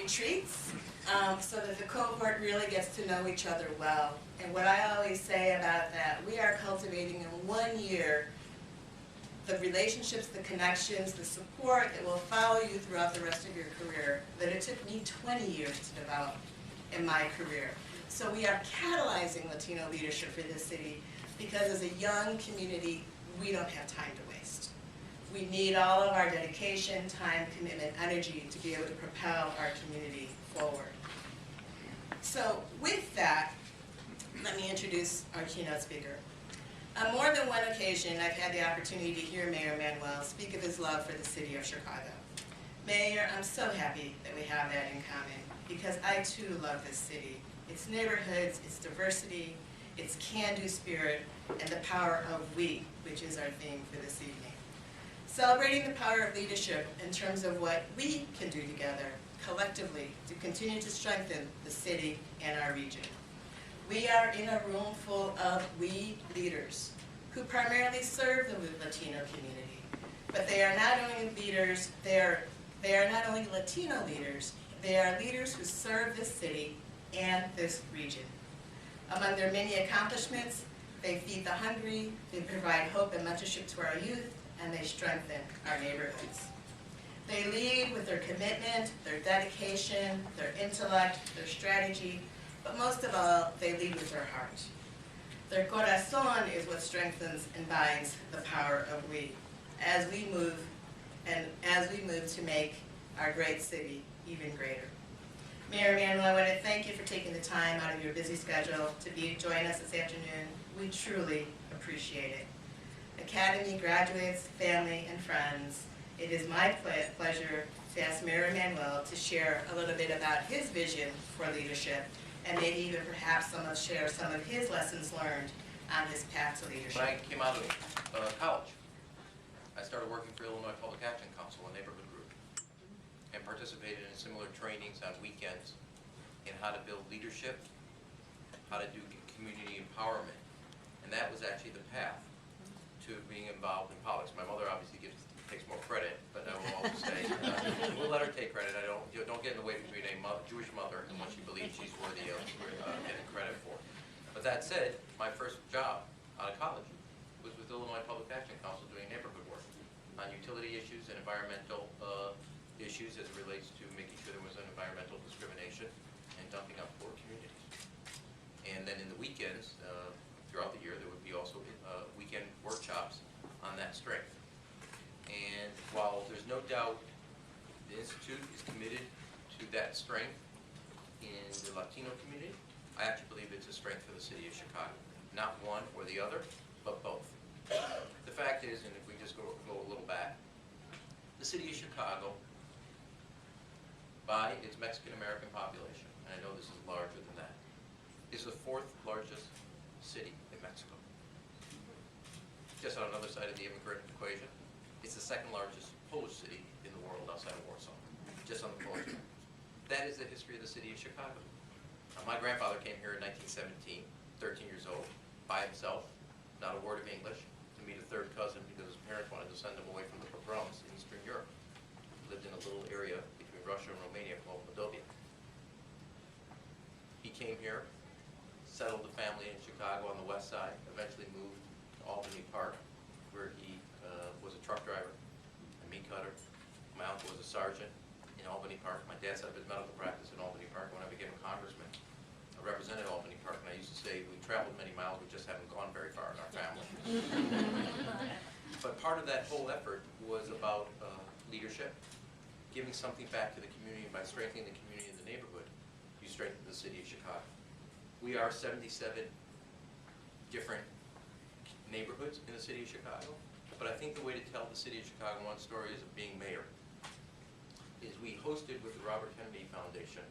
retreats so that the cohort really gets to know each other well. And what I always say about that, we are cultivating in 1 year the relationships, the connections, the support that will follow you throughout the rest of your career that it took me 20 years to develop in my career. So we are catalyzing Latino leadership for this city because as a young community, we don't have time to waste. We need all of our dedication, time, commitment, energy to be able to propel our community forward. So with that, let me introduce our keynote speaker. On more than one occasion, I've had the opportunity to hear Mayor Emanuel speak of his love for the city of Chicago. Mayor, I'm so happy that we have that in common because I too love this city. Its neighborhoods, its diversity, its can-do spirit, and the power of we, which is our theme for this evening. Celebrating the power of leadership in terms of what we can do together, collectively, to continue to strengthen the city and our region. We are in a room full of we leaders who primarily serve the Latino community. But they are not only leaders, they are not only Latino leaders, they are leaders who serve this city and this region. Among their many accomplishments, they feed the hungry, they provide hope and mentorship to our youth, and they strengthen our neighborhoods. They lead with their commitment, their dedication, their intellect, their strategy, but most of all, they lead with their heart. Their corazón is what strengthens and binds the power of we as we move to make our great city even greater. Mayor Emanuel, I want to thank you for taking the time out of your busy schedule to join us this afternoon. We truly appreciate it. Academy graduates, family, and friends, it is my pleasure to ask Mayor Emanuel to share a little bit about his vision for leadership and maybe even perhaps share some of his lessons learned on his path to leadership. When I came out of college, I started working for Illinois Public Action Council, a neighborhood group, and participated in similar trainings on weekends in how to build leadership, how to do community empowerment. And that was actually the path to being involved in politics. My mother obviously takes more credit, but I will always say, we'll let her take credit. Don't get in the way between a Jewish mother and what she believes she's worthy of getting credit for. But that said, my first job out of college was with Illinois Public Action Council doing neighborhood work on utility issues and environmental issues as it relates to making sure there was an environmental discrimination and dumping out poor communities. And then in the weekends, throughout the year, there would be also weekend workshops on that strength. And while there's no doubt the Institute is committed to that strength in the Latino community, I actually believe it's a strength for the city of Chicago. Not one or the other, but both. The fact is, and if we just go a little back, the city of Chicago, by its Mexican-American population, and I know this is larger than that, is the 4th largest city in Mexico. Just on another side of the immigrant equation, it's the 2nd largest Polish city in the world outside of Warsaw, just on the Polish side. That is the history of the city of Chicago. My grandfather came here in 1917, 13 years old, by himself, not a word of English, to meet a 3rd cousin because his parents wanted to send him away from the pogroms in Eastern Europe. He lived in a little area between Russia and Romania called Moldavia. He came here, settled the family in Chicago on the west side, eventually moved to Albany Park, where he was a truck driver, a meat cutter. My uncle was a sergeant in Albany Park. My dad set up his medical practice in Albany Park. When I became a congressman, I represented Albany Park, and I used to say, we traveled many miles, we just haven't gone very far in our family. But part of that whole effort was about leadership, giving something back to the community, and by strengthening the community in the neighborhood, you strengthen the city of Chicago. We are 77 different neighborhoods in the city of Chicago, but I think the way to tell the city of Chicago one story is of being mayor is we hosted with the Robert Kennedy Foundation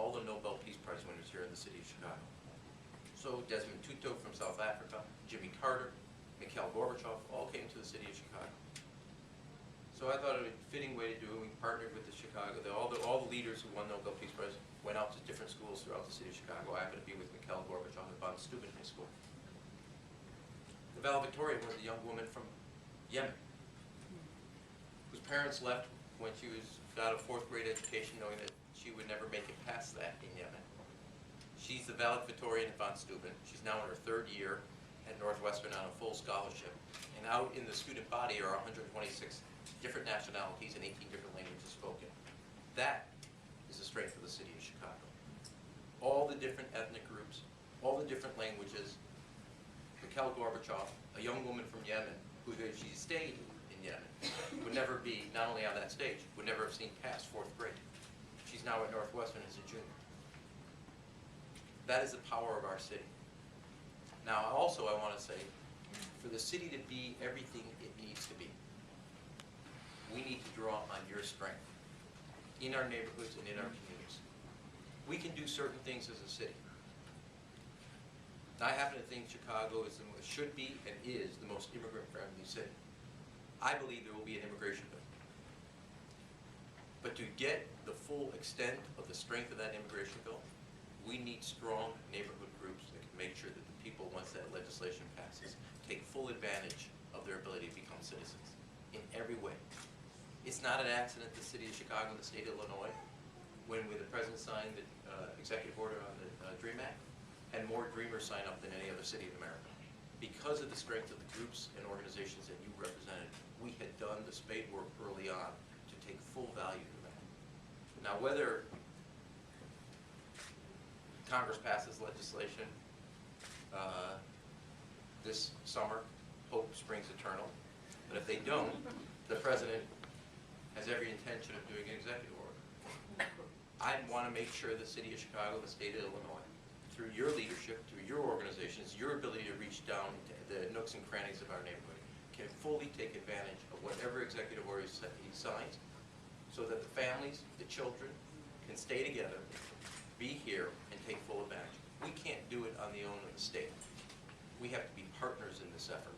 all the Nobel Peace Prize winners here in the city of Chicago. So Desmond Tutu from South Africa, Jimmy Carter, Mikhail Gorbachev all came to the city of Chicago. So I thought it was a fitting way to do it. We partnered with the Chicago, all the leaders who won Nobel Peace Prize went out to different schools throughout the city of Chicago. I happened to be with Mikhail Gorbachev at Von Steuben High School. The valedictorian was a young woman from Yemen, whose parents left when she got a 4th grade education, knowing that she she would never make it past that in Yemen. She's the valedictorian at von Steuben. She's now in her 3rd year at Northwestern on a full scholarship. And out in the student body are 126 different nationalities and 18 different languages spoken. That is the strength of the city of Chicago. All the different ethnic groups, all the different languages. Mikhail Gorbachev, a young woman from Yemen, who if she stayed in Yemen, would never be, not only on that stage, would never have seen past 4th grade. She's now at Northwestern as a junior. That is the power of our city. Now, also I want to say, for the city to be everything it needs to be, we need to draw on your strength in our neighborhoods and in our communities. We can do certain things as a city. I happen to think Chicago is should be and is the most immigrant-friendly city. I believe there will be an immigration bill. But to get the full extent of the strength of that immigration bill, we need strong neighborhood groups that can make sure that the people, once that legislation passes, take full advantage of their ability to become citizens in every way. It's not an accident the city of Chicago and the state of Illinois, when the president signed the executive order on the DREAM Act, had more Dreamers sign up than any other city in America. Because of the strength of the groups and organizations that you represented, we had done the spade work early on to take full value of that. Now, whether Congress passes legislation this summer, hope springs eternal. But if they don't, the president has every intention of doing an executive order. I want to make sure the city of Chicago, the state of Illinois, through your leadership, through your organizations, your ability to reach down to the nooks and crannies of our neighborhood, can fully take advantage of whatever executive order he signs, so that the families, the children, can stay together, be here, and take full advantage. We can't do it on the own of the state. We have to be partners in this effort.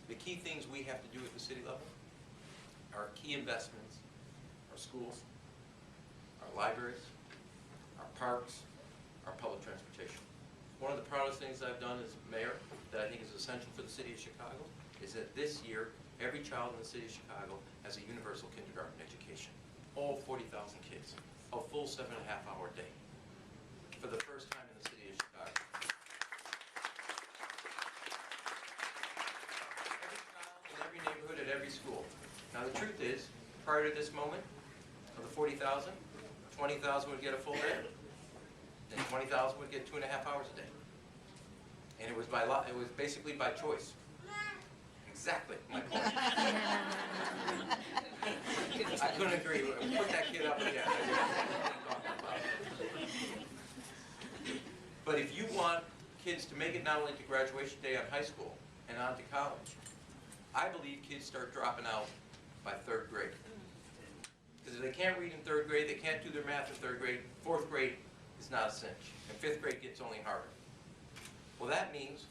The key things we have to do at the city level are key investments, our schools, our libraries, our parks, our public transportation. One of the proudest things I've done as mayor that I think is essential for the city of Chicago is that this year, every child in the city of Chicago has a universal kindergarten education. All 40,000 kids, a full 7.5-hour day, for the first time in the city of Chicago. Every child in every neighborhood at every school. Now the truth is, prior to this moment, of the 40,000, 20,000 would get a full day, and 20,000 would get 2.5 hours a day. And it was by law, it was basically by choice. Exactly my point. I couldn't agree. Put that kid up again. But if you want kids to make it not only to graduation day on high school and on to college, I believe kids start dropping out by 3rd grade. Because if they can't read in 3rd grade, they can't do their math in 3rd grade, 4th grade is not a cinch. And 5th grade gets only harder. Well, that means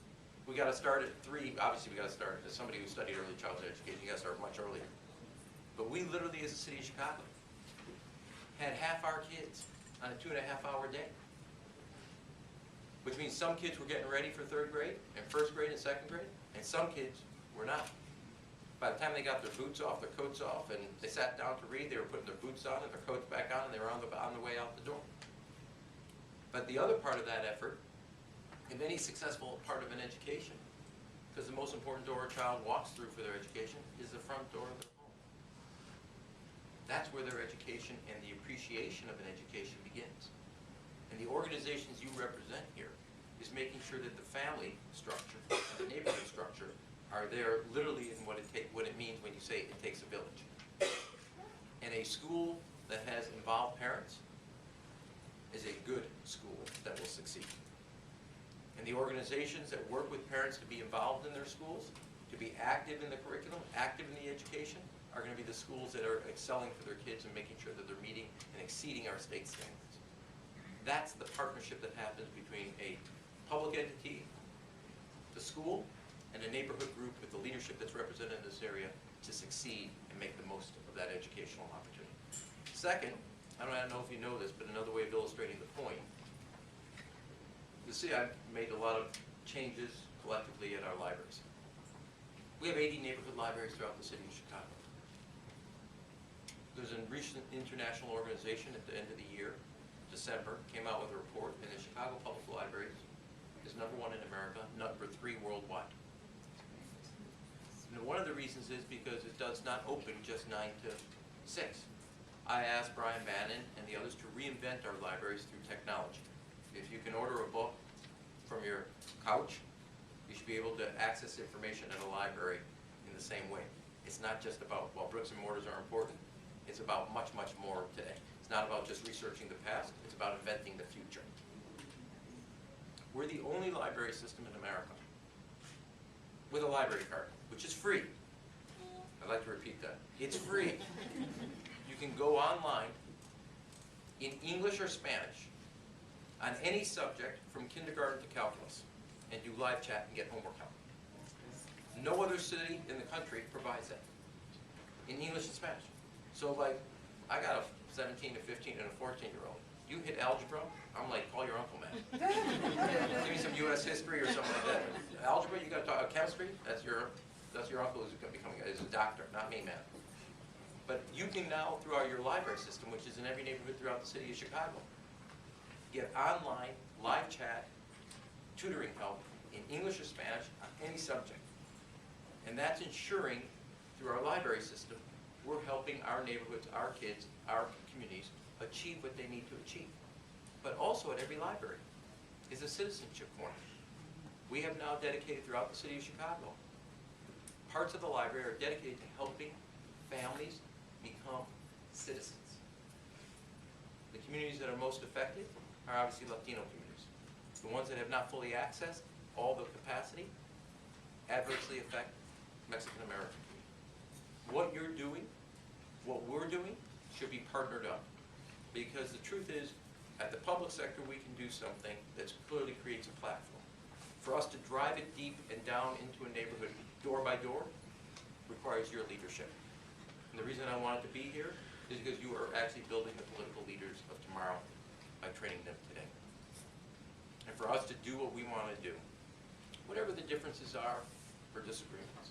we got to start at 3. Obviously, we got to start, as somebody who studied early childhood education, you got to start much earlier. But we literally, as a city of Chicago, had half our kids on a 2.5-hour day. Which means some kids were getting ready for 3rd grade, and 1st grade and 2nd grade, and some kids were not. By the time they got their boots off, their coats off, and they sat down to read, they were putting their boots on and their coats back on, and they were on the way out the door. But the other part of that effort, of any successful part of an education, because the most important door a child walks through for their education is the front door of their home. That's where their education and the appreciation of an education begins. And the organizations you represent here is making sure that the family structure and the neighborhood structure are there literally in what it means when you say it takes a village. And a school that has involved parents is a good school that will succeed. And the organizations that work with parents to be involved in their schools, to be active in the curriculum, active in the education, are going to be the schools that are excelling for their kids and making sure that they're meeting and exceeding our state standards. That's the partnership that happens between a public entity, the school, and a neighborhood group with the leadership that's represented in this area to succeed and make the most of that educational opportunity. Second, I don't know if you know this, but another way of illustrating the point, you see I've made a lot of changes collectively at our libraries. We have 80 neighborhood libraries throughout the city of Chicago. There's a recent international organization at the end of the year, December, came out with a report, and the Chicago Public Libraries is #1 in America, #3 worldwide. And one of the reasons is because it does not open just 9 to 6. I asked Brian Bannon and the others to reinvent our libraries through technology. If you can order a book from your couch, you should be able to access information at a library in the same way. It's not just about, well, bricks and mortars are important. It's about much, much more today. It's not about just researching the past. It's about inventing the future. We're the only library system in America with a library card, which is free. I'd like to repeat that. It's free. You can go online in English or Spanish on any subject from kindergarten to calculus and do live chat and get homework help. No other city in the country provides that in English and Spanish. So like, I got a 17 to 15 and a 14-year-old. You hit algebra, I'm like, call your uncle, man. Give me some U.S. history or something like that. Algebra, you got to talk chemistry. That's your uncle who's going to become a doctor, not me, man. But you can now, throughout your library system, which is in every neighborhood throughout the city of Chicago, get online, live chat, tutoring help in English or Spanish on any subject. And that's ensuring, through our library system, we're helping our neighborhoods, our kids, our communities achieve what they need to achieve. But also at every library is a citizenship corner. We have now dedicated throughout the city of Chicago, parts of the library are dedicated to helping families become citizens. The communities that are most affected are obviously Latino communities. The ones that have not fully accessed all the capacity adversely affect Mexican American communities. What you're doing, what we're doing, should be partnered up. Because the truth is, at the public sector, we can do something that clearly creates a platform. For us to drive it deep and down into a neighborhood, door by door, requires your leadership. And the reason I wanted to be here is because you are actually building the political leaders of tomorrow by training them today. And for us to do what we want to do, whatever the differences are or disagreements.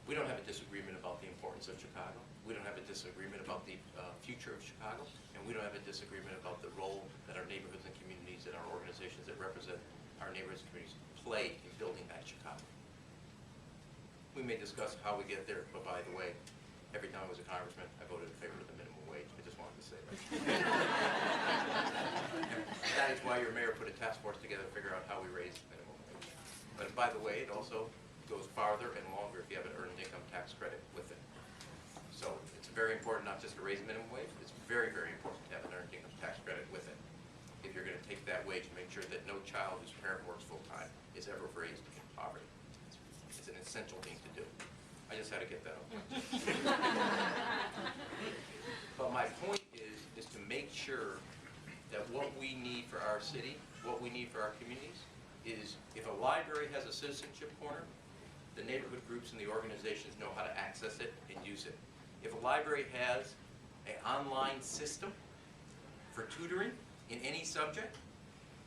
We don't have a disagreement about the importance of Chicago. We don't have a disagreement about the future of Chicago. And we don't have a disagreement about the role that our neighborhoods and communities and our organizations that represent our neighborhoods and communities play in building that Chicago. We may discuss how we get there, but by the way, every time I was a congressman, I voted in favor of the minimum wage. I just wanted to say that. And that is why your mayor put a task force together to figure out how we raise the minimum wage. But by the way, it also goes farther and longer if you have an earned income tax credit with it. So it's very important not just to raise minimum wage, it's very, very important to have an earned income tax credit with it. If you're going to take that wage and make sure that no child whose parent works full-time is ever raised in poverty. It's an essential thing to do. I just had to get that out. But my point is to make sure that what we need for our city, what we need for our communities, is if a library has a citizenship corner, the neighborhood groups and the organizations know how to access it and use it. If a library has an online system for tutoring in any subject,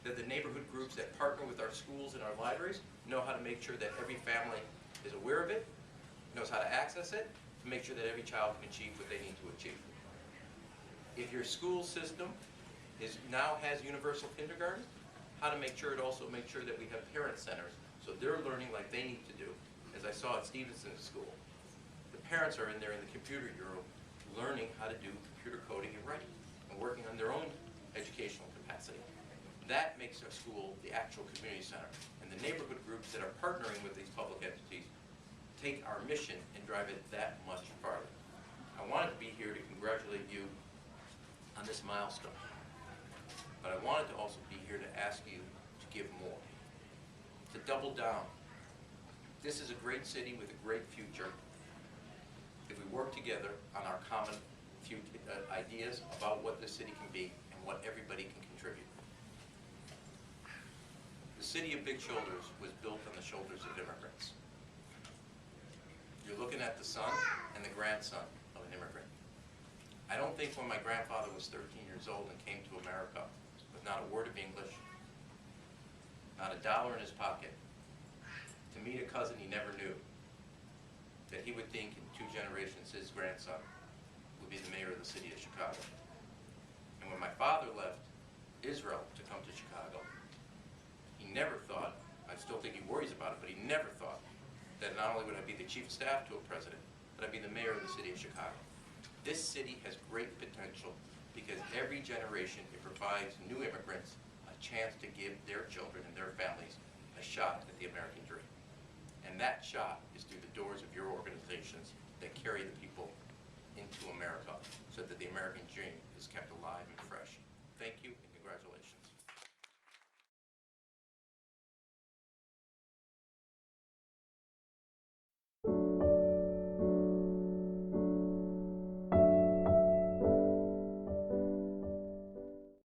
that the neighborhood groups that partner with our schools and our libraries know how to make sure that every family is aware of it, knows how to access it, to make sure that every child can achieve what they need to achieve. If your school system now has universal kindergarten, how to make sure it also makes sure that we have parent centers so they're learning like they need to do. As I saw at Stevenson School, the parents are in there in the computer room learning how to do computer coding and writing and working on their own educational capacity. That makes our school the actual community center. And the neighborhood groups that are partnering with these public entities take our mission and drive it that much farther. I wanted to be here to congratulate you on this milestone. But I wanted to also be here to ask you to give more, to double down. This is a great city with a great future if we work together on our common ideas about what this city can be and what everybody can contribute. The city of Big Shoulders was built on the shoulders of immigrants. You're looking at the son and the grandson of an immigrant. I don't think when my grandfather was 13 years old and came to America with not a word of English, not $1 in his pocket, to meet a cousin he never knew, that he would think in 2 generations his grandson would be the mayor of the city of Chicago. And when my father left Israel to come to Chicago, he never thought, I still think he worries about it, but he never thought that not only would I be the chief of staff to a president, but I'd be the mayor of the city of Chicago. This city has great potential because every generation it provides new immigrants a chance to give their children and their families a shot at the American dream. And that shot is through the doors of your organizations that carry the people into America so that the American dream